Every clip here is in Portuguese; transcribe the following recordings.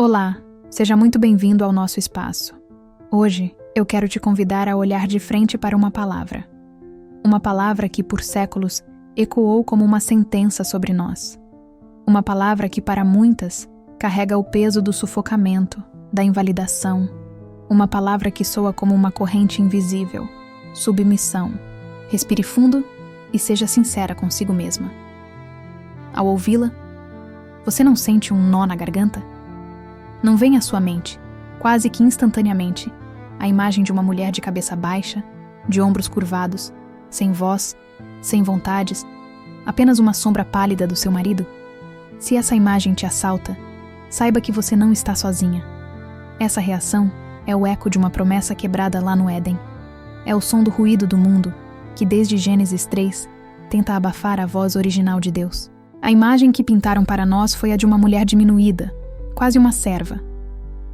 Olá, seja muito bem-vindo ao nosso espaço. Hoje, eu quero te convidar a olhar de frente para uma palavra. Uma palavra que, por séculos, ecoou como uma sentença sobre nós. Uma palavra que, para muitas, carrega o peso do sufocamento, da invalidação. Uma palavra que soa como uma corrente invisível. Submissão. Respire fundo e seja sincera consigo mesma. Ao ouvi-la, você não sente um nó na garganta? Não vem à sua mente, quase que instantaneamente, a imagem de uma mulher de cabeça baixa, de ombros curvados, sem voz, sem vontades, apenas uma sombra pálida do seu marido? Se essa imagem te assalta, saiba que você não está sozinha. Essa reação é o eco de uma promessa quebrada lá no Éden. É o som do ruído do mundo, que desde Gênesis 3 tenta abafar a voz original de Deus. A imagem que pintaram para nós foi a de uma mulher diminuída, quase uma serva.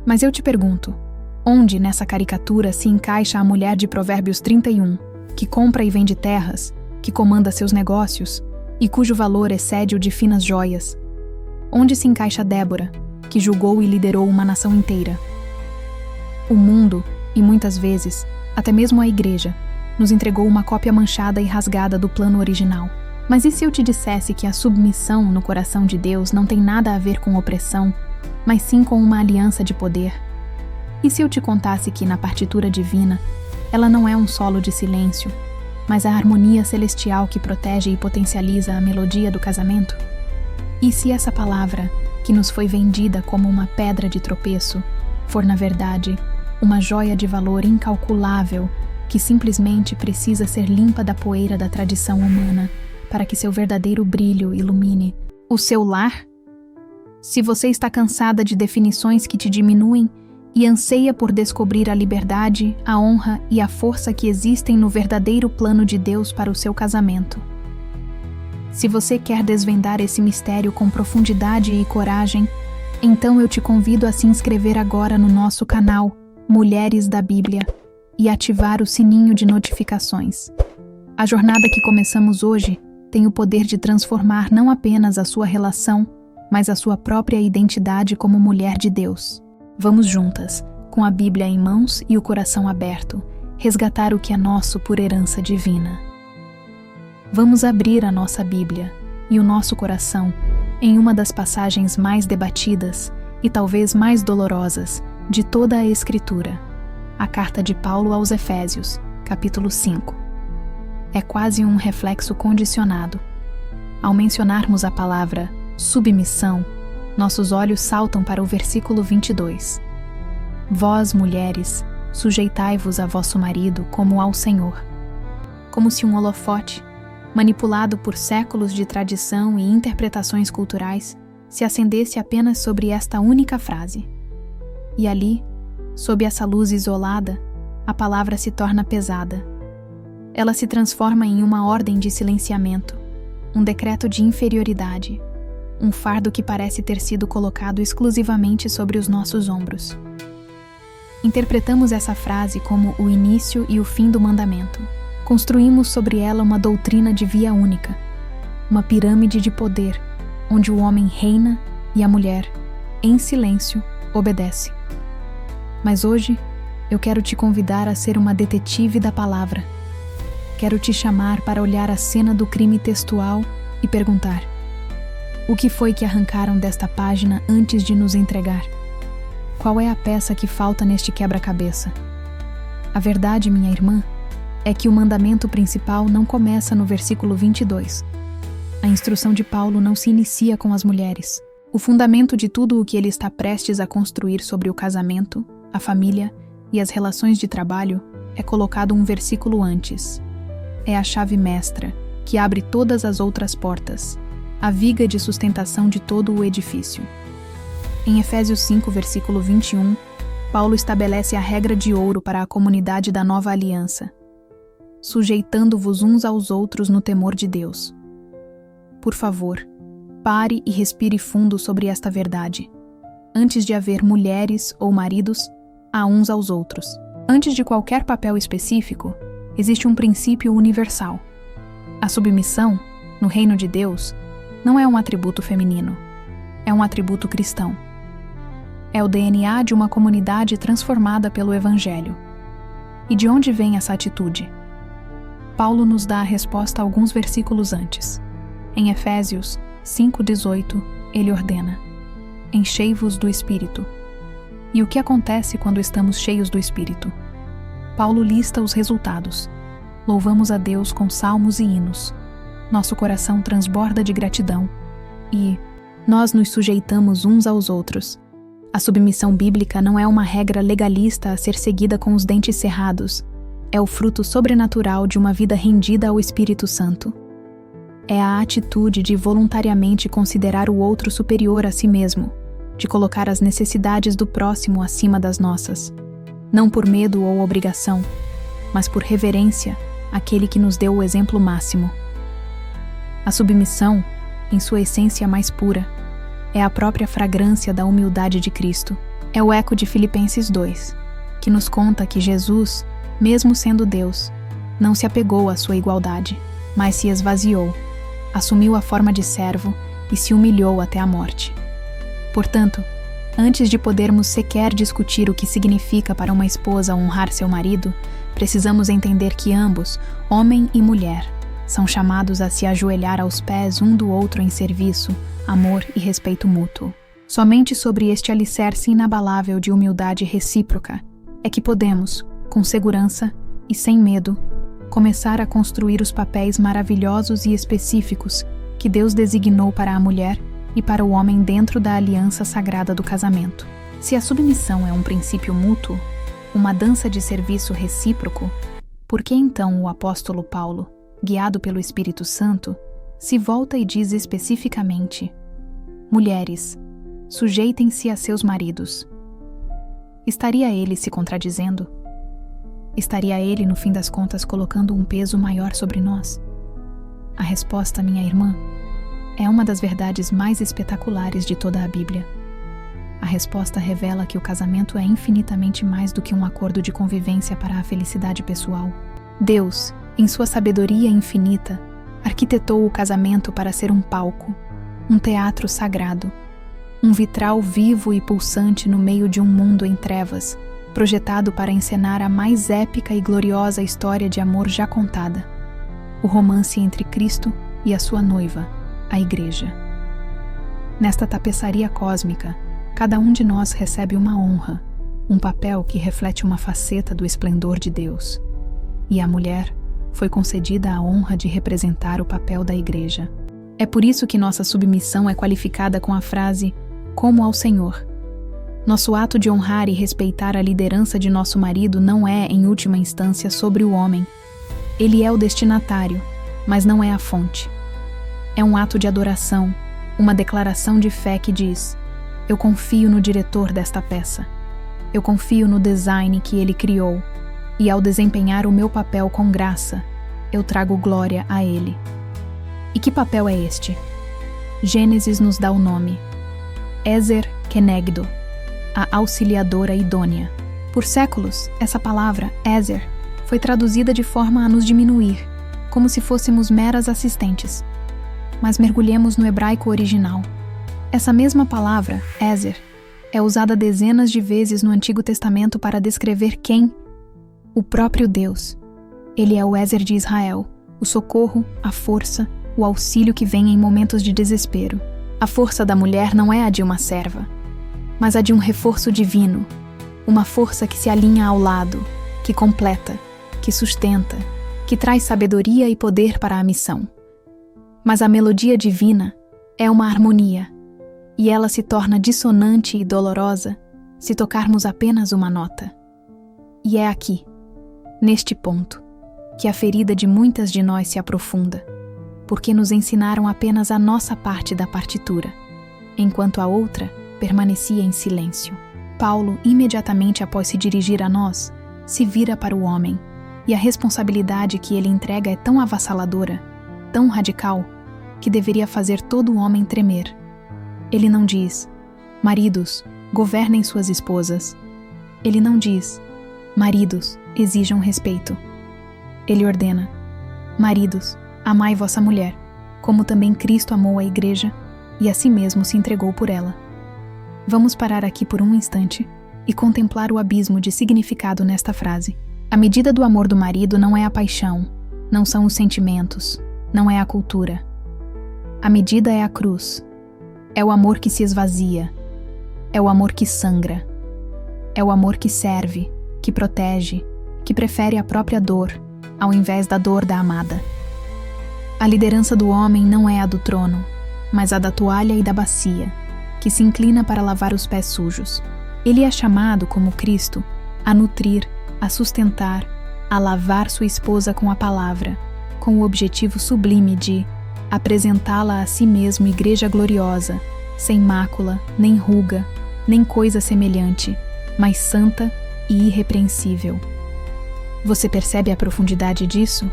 Mas eu te pergunto, onde nessa caricatura se encaixa a mulher de Provérbios 31, que compra e vende terras, que comanda seus negócios e cujo valor excede o de finas joias? Onde se encaixa Débora, que julgou e liderou uma nação inteira? O mundo, e muitas vezes, até mesmo a igreja, nos entregou uma cópia manchada e rasgada do plano original. Mas e se eu te dissesse que a submissão no coração de Deus não tem nada a ver com opressão, mas sim com uma aliança de poder? E se eu te contasse que, na partitura divina, ela não é um solo de silêncio, mas a harmonia celestial que protege e potencializa a melodia do casamento? E se essa palavra, que nos foi vendida como uma pedra de tropeço, for, na verdade, uma joia de valor incalculável que simplesmente precisa ser limpa da poeira da tradição humana para que seu verdadeiro brilho ilumine o seu lar? Se você está cansada de definições que te diminuem e anseia por descobrir a liberdade, a honra e a força que existem no verdadeiro plano de Deus para o seu casamento. Se você quer desvendar esse mistério com profundidade e coragem, então eu te convido a se inscrever agora no nosso canal Mulheres da Bíblia e ativar o sininho de notificações. A jornada que começamos hoje tem o poder de transformar não apenas a sua relação, mas a sua própria identidade como mulher de Deus. Vamos juntas, com a Bíblia em mãos e o coração aberto, resgatar o que é nosso por herança divina. Vamos abrir a nossa Bíblia e o nosso coração em uma das passagens mais debatidas e talvez mais dolorosas de toda a Escritura, a carta de Paulo aos Efésios, capítulo 5. É quase um reflexo condicionado. Ao mencionarmos a palavra submissão, nossos olhos saltam para o versículo 22. Vós, mulheres, sujeitai-vos a vosso marido como ao Senhor. Como se um holofote, manipulado por séculos de tradição e interpretações culturais, se acendesse apenas sobre esta única frase. E ali, sob essa luz isolada, a palavra se torna pesada. Ela se transforma em uma ordem de silenciamento, um decreto de inferioridade, um fardo que parece ter sido colocado exclusivamente sobre os nossos ombros. Interpretamos essa frase como o início e o fim do mandamento. Construímos sobre ela uma doutrina de via única, uma pirâmide de poder, onde o homem reina e a mulher, em silêncio, obedece. Mas hoje, eu quero te convidar a ser uma detetive da palavra. Quero te chamar para olhar a cena do crime textual e perguntar: o que foi que arrancaram desta página antes de nos entregar? Qual é a peça que falta neste quebra-cabeça? A verdade, minha irmã, é que o mandamento principal não começa no versículo 22. A instrução de Paulo não se inicia com as mulheres. O fundamento de tudo o que ele está prestes a construir sobre o casamento, a família e as relações de trabalho é colocado um versículo antes. É a chave mestra, que abre todas as outras portas, a viga de sustentação de todo o edifício. Em Efésios 5, versículo 21, Paulo estabelece a regra de ouro para a comunidade da nova aliança: sujeitando-vos uns aos outros no temor de Deus. Por favor, pare e respire fundo sobre esta verdade. Antes de haver mulheres ou maridos, há uns aos outros. Antes de qualquer papel específico, existe um princípio universal. A submissão, no reino de Deus, não é um atributo feminino, é um atributo cristão. é o DNA de uma comunidade transformada pelo Evangelho. E de onde vem essa atitude? Paulo nos dá a resposta alguns versículos antes. Em Efésios 5:18, ele ordena: enchei-vos do Espírito. E o que acontece quando estamos cheios do Espírito? Paulo lista os resultados. Louvamos a Deus com salmos e hinos. Nosso coração transborda de gratidão. E nós nos sujeitamos uns aos outros. A submissão bíblica não é uma regra legalista a ser seguida com os dentes cerrados. É o fruto sobrenatural de uma vida rendida ao Espírito Santo. É a atitude de voluntariamente considerar o outro superior a si mesmo, de colocar as necessidades do próximo acima das nossas, não por medo ou obrigação, mas por reverência àquele que nos deu o exemplo máximo. A submissão, em sua essência mais pura, é a própria fragrância da humildade de Cristo. É o eco de Filipenses 2, que nos conta que Jesus, mesmo sendo Deus, não se apegou à sua igualdade, mas se esvaziou, assumiu a forma de servo e se humilhou até a morte. Portanto, antes de podermos sequer discutir o que significa para uma esposa honrar seu marido, precisamos entender que ambos, homem e mulher, são chamados a se ajoelhar aos pés um do outro em serviço, amor e respeito mútuo. Somente sobre este alicerce inabalável de humildade recíproca é que podemos, com segurança e sem medo, começar a construir os papéis maravilhosos e específicos que Deus designou para a mulher e para o homem dentro da aliança sagrada do casamento. Se a submissão é um princípio mútuo, uma dança de serviço recíproco, por que então o apóstolo Paulo, guiado pelo Espírito Santo, se volta e diz especificamente: mulheres, sujeitem-se a seus maridos? Estaria ele se contradizendo? Estaria ele, no fim das contas, colocando um peso maior sobre nós? A resposta, minha irmã, é uma das verdades mais espetaculares de toda a Bíblia. A resposta revela que o casamento é infinitamente mais do que um acordo de convivência para a felicidade pessoal. Deus, em sua sabedoria infinita, arquitetou o casamento para ser um palco, um teatro sagrado, um vitral vivo e pulsante no meio de um mundo em trevas, projetado para encenar a mais épica e gloriosa história de amor já contada, o romance entre Cristo e a sua noiva, a Igreja. Nesta tapeçaria cósmica, cada um de nós recebe uma honra, um papel que reflete uma faceta do esplendor de Deus. E à mulher foi concedida a honra de representar o papel da Igreja. É por isso que nossa submissão é qualificada com a frase "como ao Senhor". Nosso ato de honrar e respeitar a liderança de nosso marido não é, em última instância, sobre o homem. Ele é o destinatário, mas não é a fonte. É um ato de adoração, uma declaração de fé que diz: eu confio no diretor desta peça. Eu confio no design que ele criou, e ao desempenhar o meu papel com graça, eu trago glória a ele. E que papel é este? Gênesis nos dá o nome: Ezer Kenegdo, a auxiliadora idônea. Por séculos, essa palavra, Ezer, foi traduzida de forma a nos diminuir, como se fôssemos meras assistentes. Mas mergulhemos no hebraico original. Essa mesma palavra, Ezer, é usada dezenas de vezes no Antigo Testamento para descrever quem? O próprio Deus. Ele é o Ezer de Israel, o socorro, a força, o auxílio que vem em momentos de desespero. A força da mulher não é a de uma serva, mas a de um reforço divino, uma força que se alinha ao lado, que completa, que sustenta, que traz sabedoria e poder para a missão. Mas a melodia divina é uma harmonia, e ela se torna dissonante e dolorosa se tocarmos apenas uma nota. E é aqui, neste ponto, que a ferida de muitas de nós se aprofunda, porque nos ensinaram apenas a nossa parte da partitura, enquanto a outra permanecia em silêncio. Paulo, imediatamente após se dirigir a nós, se vira para o homem, e a responsabilidade que ele entrega é tão avassaladora, tão radical, que deveria fazer todo homem tremer. Ele não diz: maridos, governem suas esposas. Ele não diz: maridos, exijam respeito. Ele ordena: maridos, amai vossa mulher, como também Cristo amou a Igreja e a si mesmo se entregou por ela. Vamos parar aqui por um instante e contemplar o abismo de significado nesta frase. A medida do amor do marido não é a paixão, não são os sentimentos, não é a cultura. A medida é a cruz. É o amor que se esvazia. É o amor que sangra. É o amor que serve, que protege, que prefere a própria dor, ao invés da dor da amada. A liderança do homem não é a do trono, mas a da toalha e da bacia, que se inclina para lavar os pés sujos. Ele é chamado, como Cristo, a nutrir, a sustentar, a lavar sua esposa com a palavra, com o objetivo sublime de apresentá-la a si mesmo igreja gloriosa, sem mácula, nem ruga, nem coisa semelhante, mas santa e irrepreensível. Você percebe a profundidade disso?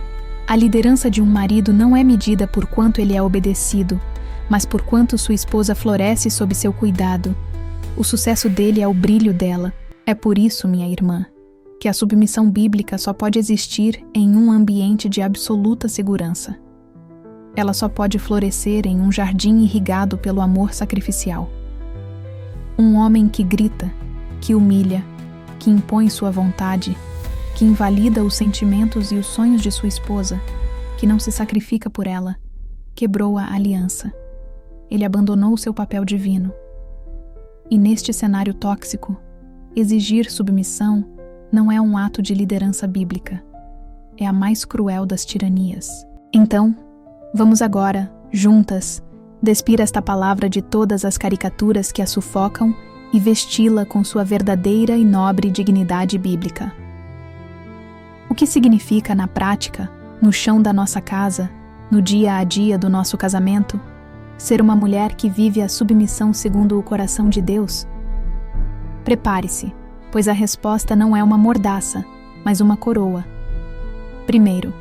A liderança de um marido não é medida por quanto ele é obedecido, mas por quanto sua esposa floresce sob seu cuidado. O sucesso dele é o brilho dela. É por isso, minha irmã, que a submissão bíblica só pode existir em um ambiente de absoluta segurança. Ela só pode florescer em um jardim irrigado pelo amor sacrificial. Um homem que grita, que humilha, que impõe sua vontade, que invalida os sentimentos e os sonhos de sua esposa, que não se sacrifica por ela, quebrou a aliança. Ele abandonou seu papel divino. E neste cenário tóxico, exigir submissão não é um ato de liderança bíblica. É a mais cruel das tiranias. Então, vamos agora, juntas, despir esta palavra de todas as caricaturas que a sufocam e vesti-la com sua verdadeira e nobre dignidade bíblica. O que significa, na prática, no chão da nossa casa, no dia a dia do nosso casamento, ser uma mulher que vive a submissão segundo o coração de Deus? Prepare-se, pois a resposta não é uma mordaça, mas uma coroa. Primeiro,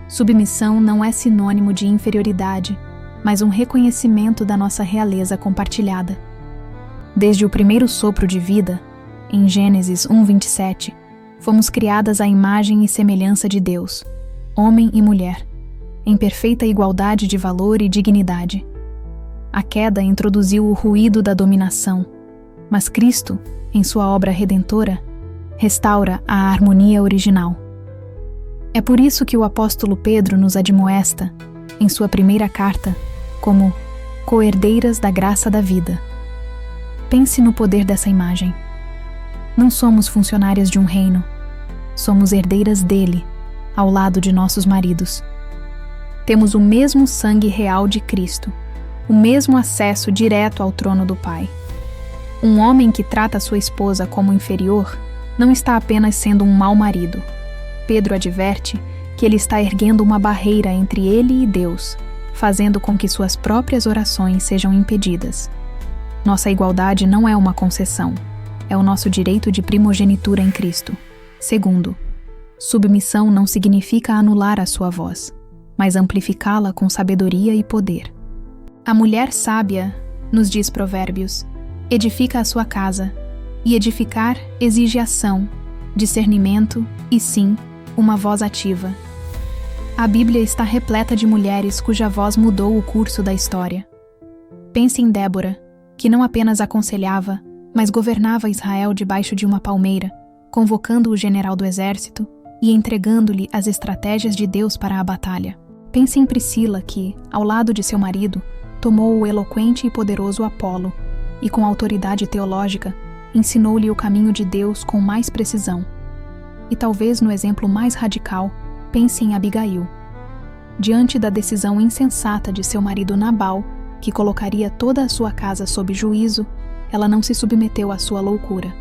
submissão não é sinônimo de inferioridade, mas um reconhecimento da nossa realeza compartilhada. Desde o primeiro sopro de vida, em Gênesis 1:27, fomos criadas à imagem e semelhança de Deus, homem e mulher, em perfeita igualdade de valor e dignidade. A queda introduziu o ruído da dominação, mas Cristo, em sua obra redentora, restaura a harmonia original. É por isso que o apóstolo Pedro nos admoesta, em sua primeira carta, como co-herdeiras da graça da vida. Pense no poder dessa imagem. Não somos funcionárias de um reino, somos herdeiras dele, ao lado de nossos maridos. Temos o mesmo sangue real de Cristo, o mesmo acesso direto ao trono do Pai. Um homem que trata sua esposa como inferior não está apenas sendo um mau marido. Pedro adverte que ele está erguendo uma barreira entre ele e Deus, fazendo com que suas próprias orações sejam impedidas. Nossa igualdade não é uma concessão, é o nosso direito de primogenitura em Cristo. Segundo, submissão não significa anular a sua voz, mas amplificá-la com sabedoria e poder. A mulher sábia, nos diz Provérbios, edifica a sua casa, e edificar exige ação, discernimento e, sim, uma voz ativa. A Bíblia está repleta de mulheres cuja voz mudou o curso da história. Pense em Débora, que não apenas aconselhava, mas governava Israel debaixo de uma palmeira, convocando o general do exército e entregando-lhe as estratégias de Deus para a batalha. Pense em Priscila que, ao lado de seu marido, tomou o eloquente e poderoso Apolo e, com autoridade teológica, ensinou-lhe o caminho de Deus com mais precisão. E talvez no exemplo mais radical, pense em Abigail. Diante da decisão insensata de seu marido Nabal, que colocaria toda a sua casa sob juízo, ela não se submeteu à sua loucura.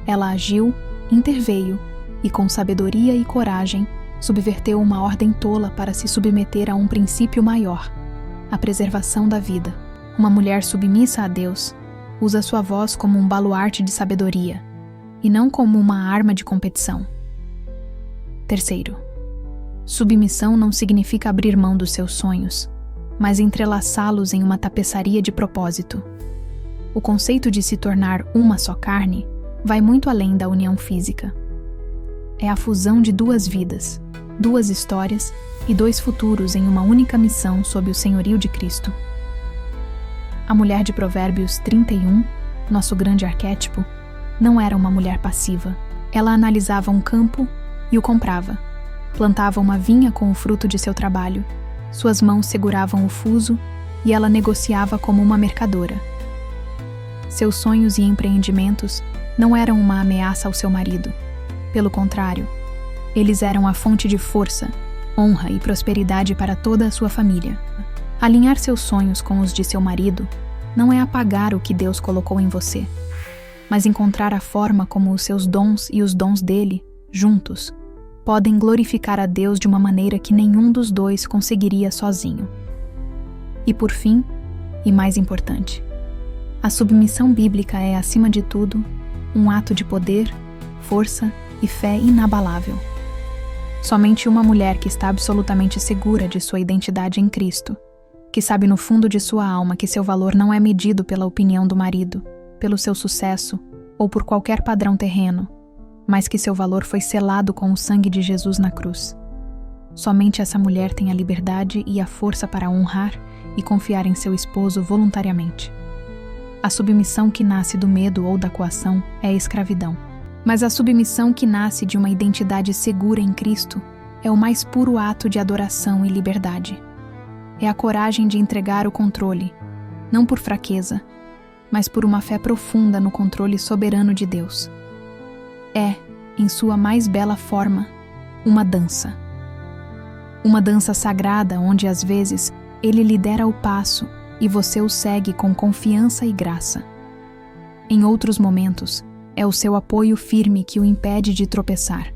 Ela agiu, interveio e, com sabedoria e coragem, subverteu uma ordem tola para se submeter a um princípio maior, a preservação da vida. Uma mulher submissa a Deus usa sua voz como um baluarte de sabedoria, e não como uma arma de competição. Terceiro, submissão não significa abrir mão dos seus sonhos, mas entrelaçá-los em uma tapeçaria de propósito. O conceito de se tornar uma só carne vai muito além da união física. É a fusão de duas vidas, duas histórias e dois futuros em uma única missão sob o senhorio de Cristo. A mulher de Provérbios 31 nosso grande arquétipo, não era uma mulher passiva. Ela analisava um campo e o comprava. Plantava uma vinha com o fruto de seu trabalho. Suas mãos seguravam o fuso e ela negociava como uma mercadora. Seus sonhos e empreendimentos não eram uma ameaça ao seu marido. Pelo contrário, eles eram a fonte de força, honra e prosperidade para toda a sua família. Alinhar seus sonhos com os de seu marido não é apagar o que Deus colocou em você, mas encontrar a forma como os seus dons e os dons dele, juntos, podem glorificar a Deus de uma maneira que nenhum dos dois conseguiria sozinho. E por fim, e mais importante, a submissão bíblica é, acima de tudo, um ato de poder, força e fé inabalável. Somente uma mulher que está absolutamente segura de sua identidade em Cristo, que sabe no fundo de sua alma que seu valor não é medido pela opinião do marido, pelo seu sucesso ou por qualquer padrão terreno, mas que seu valor foi selado com o sangue de Jesus na cruz. Somente essa mulher tem a liberdade e a força para honrar e confiar em seu esposo voluntariamente. A submissão que nasce do medo ou da coação é a escravidão. Mas a submissão que nasce de uma identidade segura em Cristo é o mais puro ato de adoração e liberdade. É a coragem de entregar o controle, não por fraqueza, mas por uma fé profunda no controle soberano de Deus. É, em sua mais bela forma, uma dança. Uma dança sagrada onde, às vezes, Ele lhe dera o passo e você o segue com confiança e graça. Em outros momentos, é o seu apoio firme que o impede de tropeçar.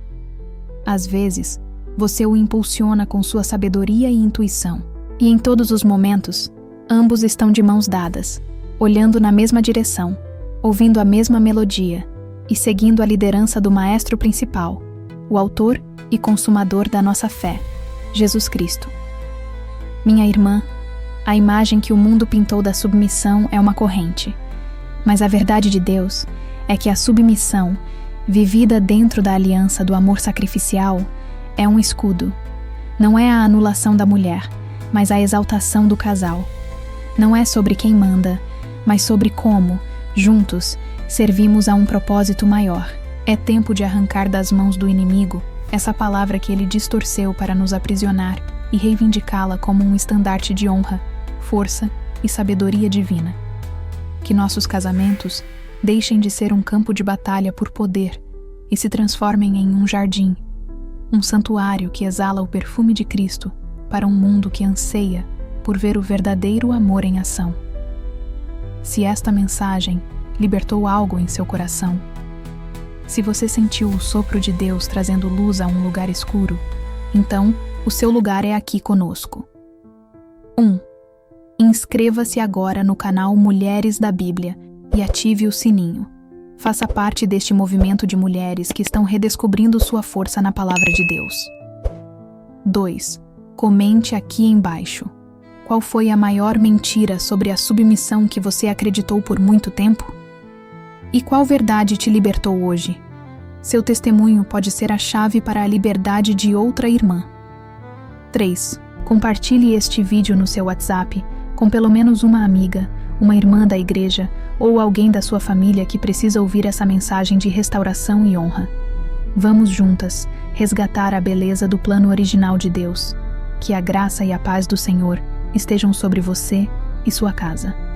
Às vezes, você o impulsiona com sua sabedoria e intuição. E em todos os momentos, ambos estão de mãos dadas, olhando na mesma direção, ouvindo a mesma melodia e seguindo a liderança do Maestro principal, o autor e consumador da nossa fé, Jesus Cristo. Minha irmã, a imagem que o mundo pintou da submissão é uma corrente, mas a verdade de Deus é que a submissão, vivida dentro da aliança do amor sacrificial, é um escudo. Não é a anulação da mulher, mas a exaltação do casal. Não é sobre quem manda, mas sobre como, juntos, servimos a um propósito maior. É tempo de arrancar das mãos do inimigo essa palavra que ele distorceu para nos aprisionar e reivindicá-la como um estandarte de honra, força e sabedoria divina. Que nossos casamentos deixem de ser um campo de batalha por poder e se transformem em um jardim, um santuário que exala o perfume de Cristo para um mundo que anseia por ver o verdadeiro amor em ação. Se esta mensagem libertou algo em seu coração, se você sentiu o sopro de Deus trazendo luz a um lugar escuro, então o seu lugar é aqui conosco. 1. Inscreva-se agora no canal Mulheres da Bíblia e ative o sininho. Faça parte deste movimento de mulheres que estão redescobrindo sua força na Palavra de Deus. 2. Comente aqui embaixo. Qual foi a maior mentira sobre a submissão que você acreditou por muito tempo? E qual verdade te libertou hoje? Seu testemunho pode ser a chave para a liberdade de outra irmã. 3. Compartilhe este vídeo no seu WhatsApp com pelo menos uma amiga, uma irmã da igreja ou alguém da sua família que precisa ouvir essa mensagem de restauração e honra. Vamos juntas resgatar a beleza do plano original de Deus. Que a graça e a paz do Senhor estejam sobre você e sua casa.